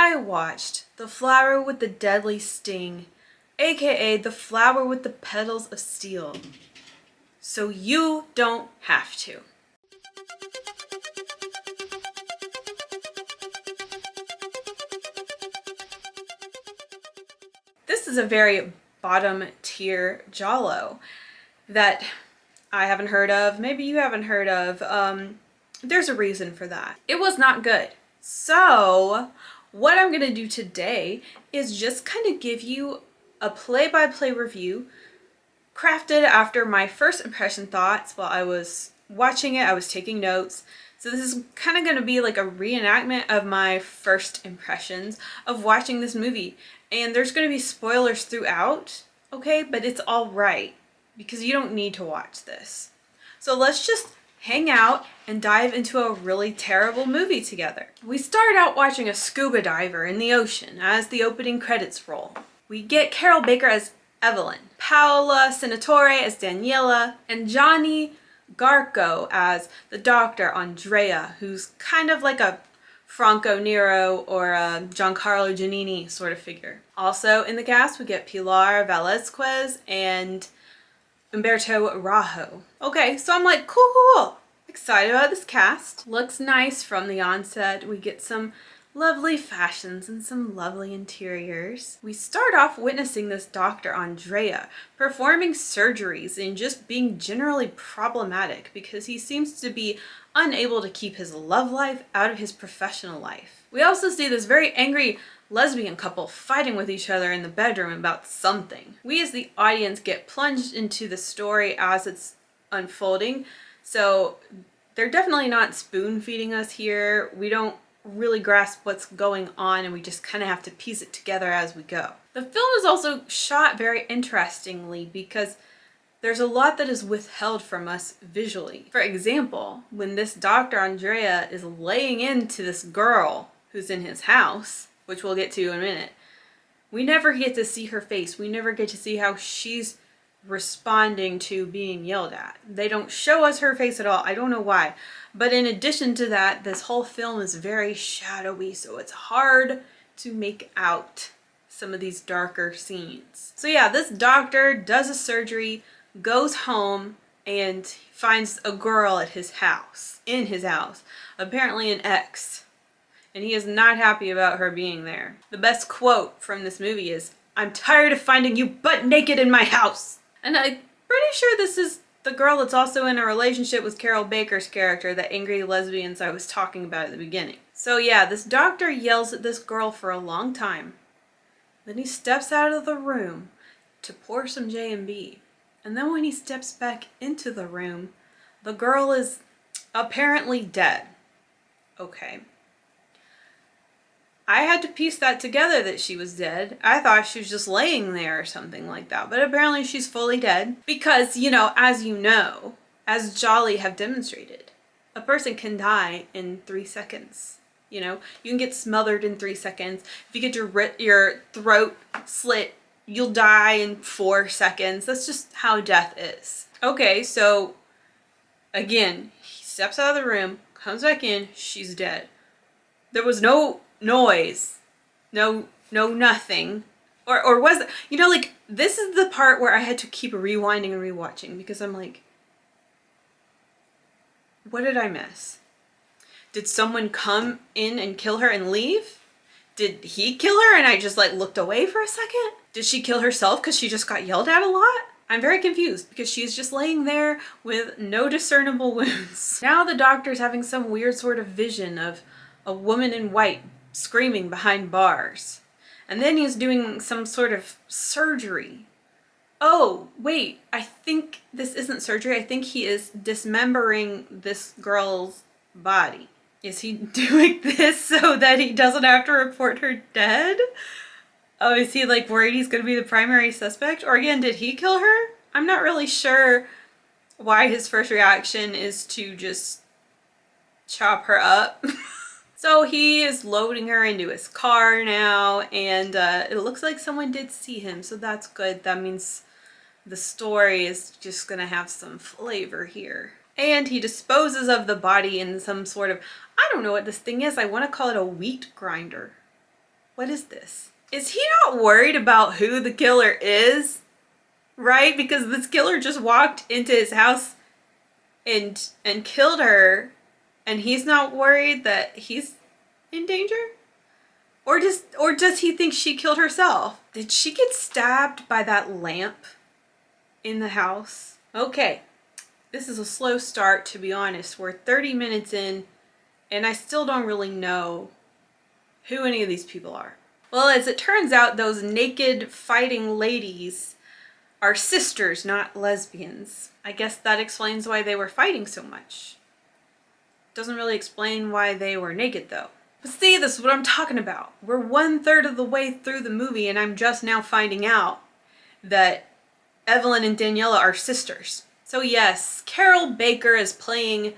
I watched The Flower with the Deadly Sting, aka The Flower with the Petals of Steel. So you don't have to. This is a very bottom tier Giallo that I haven't heard of, maybe you haven't heard of. There's a reason for that. It was not good. So what I'm gonna do today is just kind of give you a play-by-play review crafted after my first impression thoughts while I was watching it. I was taking notes. So this is kind of going to be like a reenactment of my first impressions of watching this movie. And there's going to be spoilers throughout, okay? But it's all right because you don't need to watch this. So let's just hang out and dive into a really terrible movie together. We start out watching a scuba diver in the ocean as the opening credits roll. We get Carol Baker as Evelyn, Paola Senatore as Daniela, and Johnny Garco as the doctor Andrea, who's kind of like a Franco Nero or a Giancarlo Giannini sort of figure. Also in the cast we get Pilar Velázquez and Umberto Rajo. Okay, so I'm like, cool. Excited about this cast. Looks nice from the onset. We get some lovely fashions and some lovely interiors. We start off witnessing this Dr. Andrea performing surgeries and just being generally problematic because he seems to be unable to keep his love life out of his professional life. We also see this very angry lesbian couple fighting with each other in the bedroom about something. We as the audience get plunged into the story as it's unfolding, so they're definitely not spoon feeding us here. We don't really grasp what's going on and we just kind of have to piece it together as we go. The film is also shot very interestingly because there's a lot that is withheld from us visually. For example, when this Dr. Andrea is laying into this girl who's in his house, which we'll get to in a minute, we never get to see her face. We never get to see how she's responding to being yelled at. They don't show us her face at all. I don't know why. But in addition to that, this whole film is very shadowy, so it's hard to make out some of these darker scenes. So yeah, this doctor does a surgery, goes home, and finds a girl at his house, in his house, apparently an ex, and he is not happy about her being there. The best quote from this movie is, "I'm tired of finding you butt naked in my house." And I'm pretty sure this is the girl that's also in a relationship with Carol Baker's character, the angry lesbians I was talking about at the beginning. So yeah, this doctor yells at this girl for a long time. Then he steps out of the room to pour some J&B. And then when he steps back into the room, the girl is apparently dead. Okay. I had to piece that together that she was dead. I thought she was just laying there or something like that. But apparently she's fully dead. Because, you know, as Jolly have demonstrated, a person can die in 3 seconds. You know, you can get smothered in 3 seconds. If you get your throat slit, you'll die in 4 seconds. That's just how death is. Okay, so again, he steps out of the room, comes back in, she's dead. There was no noise, no nothing, or was it, you know, like, this is the part where I had to keep rewinding and rewatching because I'm like, what did I miss? Did someone come in and kill her and leave? Did he kill her and I just like looked away for a second? Did she kill herself because she just got yelled at a lot? I'm very confused because she's just laying there with no discernible wounds. Now the doctor's having some weird sort of vision of a woman in white screaming behind bars. And then he's doing some sort of surgery. Oh, wait, I think this isn't surgery. I think he is dismembering this girl's body. Is he doing this so that he doesn't have to report her dead? Oh, is he like worried he's going to be the primary suspect? Or again, did he kill her? I'm not really sure why his first reaction is to just chop her up. So he is loading her into his car now, and it looks like someone did see him, so that's good. That means the story is just gonna have some flavor here. And he disposes of the body in some sort of, I don't know what this thing is, I want to call it a wheat grinder. What is this? Is he not worried about who the killer is? Right? Because this killer just walked into his house and killed her, and he's not worried that he's in danger? Or does he think she killed herself? Did she get stabbed by that lamp in the house? Okay, this is a slow start, to be honest. We're 30 minutes in, and I still don't really know who any of these people are. Well, as it turns out, those naked fighting ladies are sisters, not lesbians. I guess that explains why they were fighting so much. Doesn't really explain why they were naked, though. But see, this is what I'm talking about. We're 1/3 of the way through the movie, and I'm just now finding out that Evelyn and Daniela are sisters. So yes, Carol Baker is playing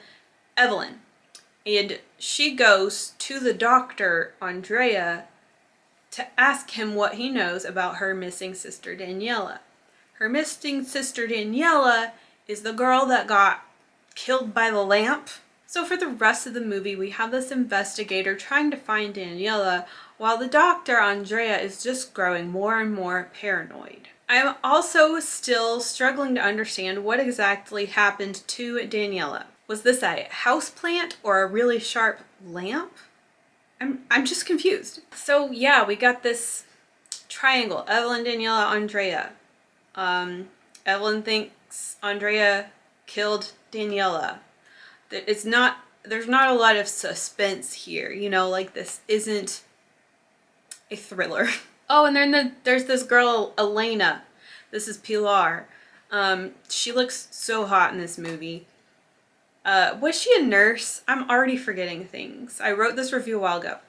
Evelyn, and she goes to the doctor, Andrea, to ask him what he knows about her missing sister, Daniela. Her missing sister, Daniela, is the girl that got killed by the lamp. So for the rest of the movie, we have this investigator trying to find Daniela, while the doctor, Andrea, is just growing more and more paranoid. I'm also still struggling to understand what exactly happened to Daniela. Was this a houseplant or a really sharp lamp? I'm just confused. So yeah, we got this triangle, Evelyn, Daniela, Andrea. Evelyn thinks Andrea killed Daniela. There's not a lot of suspense here, you know, like this isn't a thriller. Oh, and then there's this girl, Elena. This is Pilar. She looks so hot in this movie. Was she a nurse? I'm already forgetting things. I wrote this review a while ago.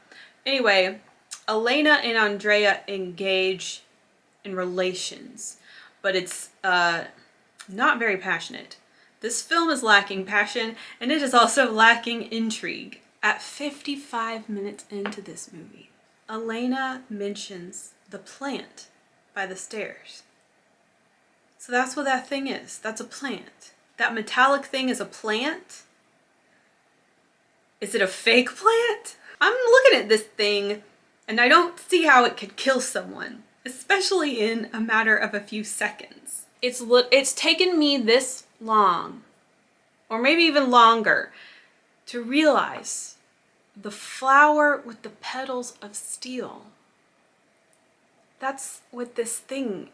Anyway, Elena and Andrea engage in relations, but it's not very passionate. This film is lacking passion, and it is also lacking intrigue. At 55 minutes into this movie, Elena mentions the plant by the stairs. So that's what that thing is. That's a plant. That metallic thing is a plant? Is it a fake plant? I'm looking at this thing, and I don't see how it could kill someone, especially in a matter of a few seconds. It's taken me this long, or maybe even longer, to realize the flower with the petals of steel. That's what this thing,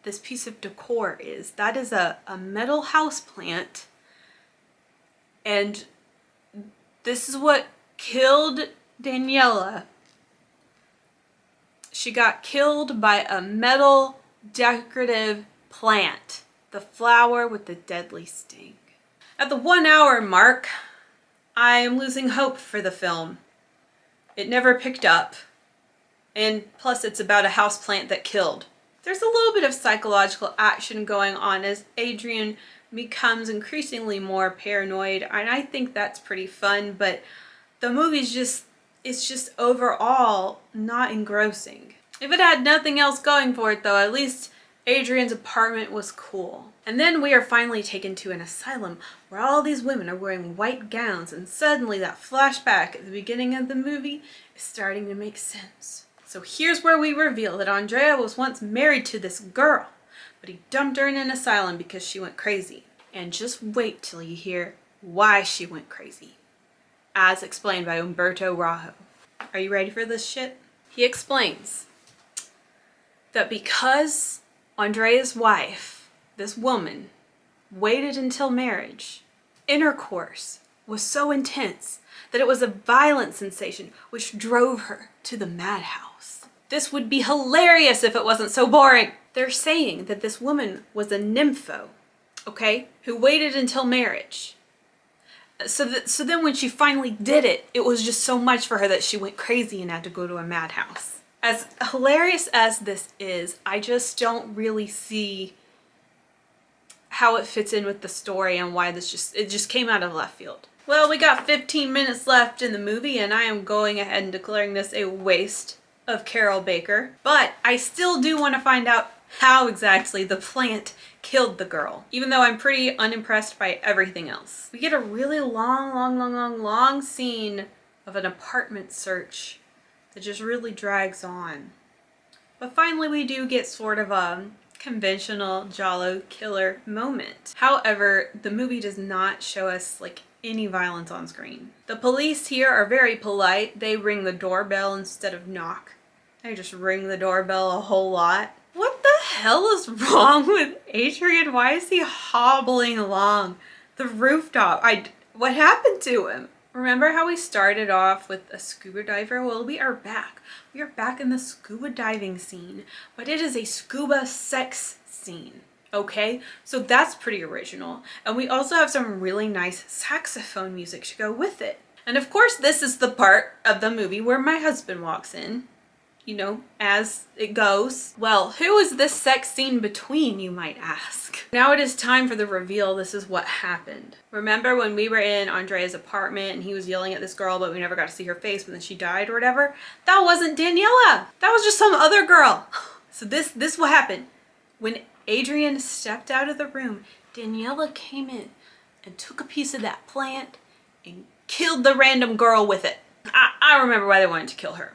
this piece of decor is. That is a metal house plant, and this is what killed Daniela. She got killed by a metal decorative plant, the flower with the deadly sting. At the 1 hour mark, I am losing hope for the film. It never picked up, and plus it's about a houseplant that killed. There's a little bit of psychological action going on as Adrian becomes increasingly more paranoid, and I think that's pretty fun, but the movie's it's just overall not engrossing. If it had nothing else going for it though, at least Adrian's apartment was cool. And then we are finally taken to an asylum where all these women are wearing white gowns, and suddenly that flashback at the beginning of the movie is starting to make sense. So here's where we reveal that Andrea was once married to this girl, but he dumped her in an asylum because she went crazy. And just wait till you hear why she went crazy, as explained by Umberto Rajo. Are you ready for this shit? He explains that because Andrea's wife, this woman, waited until marriage, intercourse was so intense that it was a violent sensation which drove her to the madhouse. This would be hilarious if it wasn't so boring. They're saying that this woman was a nympho, okay, who waited until marriage. So then when she finally did it, it was just so much for her that she went crazy and had to go to a madhouse. As hilarious as this is, I just don't really see how it fits in with the story and why it just came out of left field. Well, we got 15 minutes left in the movie, and I am going ahead and declaring this a waste of Carol Baker. But I still do want to find out how exactly the plant killed the girl, even though I'm pretty unimpressed by everything else. We get a really long scene of an apartment search that just really drags on. But finally we do get sort of a conventional Giallo killer moment. However, the movie does not show us like any violence on screen. The police here are very polite. They ring the doorbell instead of knock. They just ring the doorbell a whole lot. What the hell is wrong with Adrian? Why is he hobbling along the rooftop? What happened to him? Remember how we started off with a scuba diver? Well, we are back. We are back in the scuba diving scene, but it is a scuba sex scene. Okay, so that's pretty original. And we also have some really nice saxophone music to go with it. And of course, this is the part of the movie where my husband walks in. You know, as it goes. Well, who is this sex scene between, you might ask? Now it is time for the reveal. This is what happened. Remember when we were in Andrea's apartment and he was yelling at this girl, but we never got to see her face, but then she died or whatever? That wasn't Daniela. That was just some other girl. So this what happened. When Adrian stepped out of the room, Daniela came in and took a piece of that plant and killed the random girl with it. I remember why they wanted to kill her.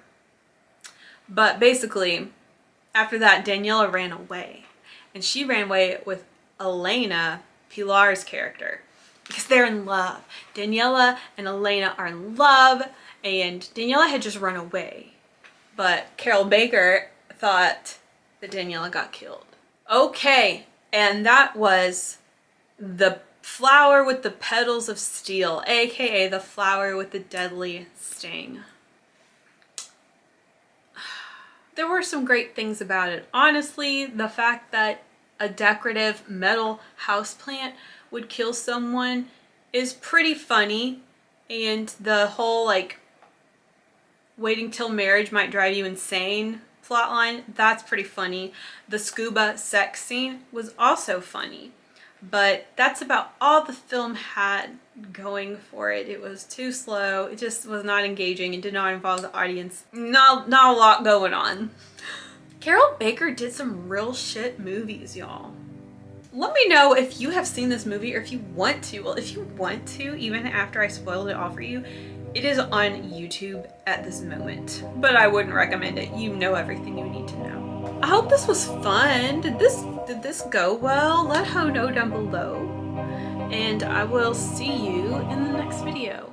But basically, after that, Daniela ran away. And she ran away with Elena, Pilar's character. Because they're in love. Daniela and Elena are in love. And Daniela had just run away. But Carol Baker thought that Daniela got killed. Okay, and that was the flower with the petals of steel. AKA the flower with the deadly sting. There were some great things about it. Honestly, the fact that a decorative metal houseplant would kill someone is pretty funny. And the whole like waiting till marriage might drive you insane plotline, that's pretty funny. The scuba sex scene was also funny. But that's about all the film had going for it. It was too slow. It just was not engaging. It did not involve the audience. Not a lot going on. Carol Baker did some real shit movies, y'all. Let me know if you have seen this movie or if you want to. Well, if you want to, even after I spoiled it all for you, it is on YouTube at this moment. But I wouldn't recommend it. You know everything you need to know. I hope this was fun. Did this go well? Let Ho know down below. And I will see you in the next video.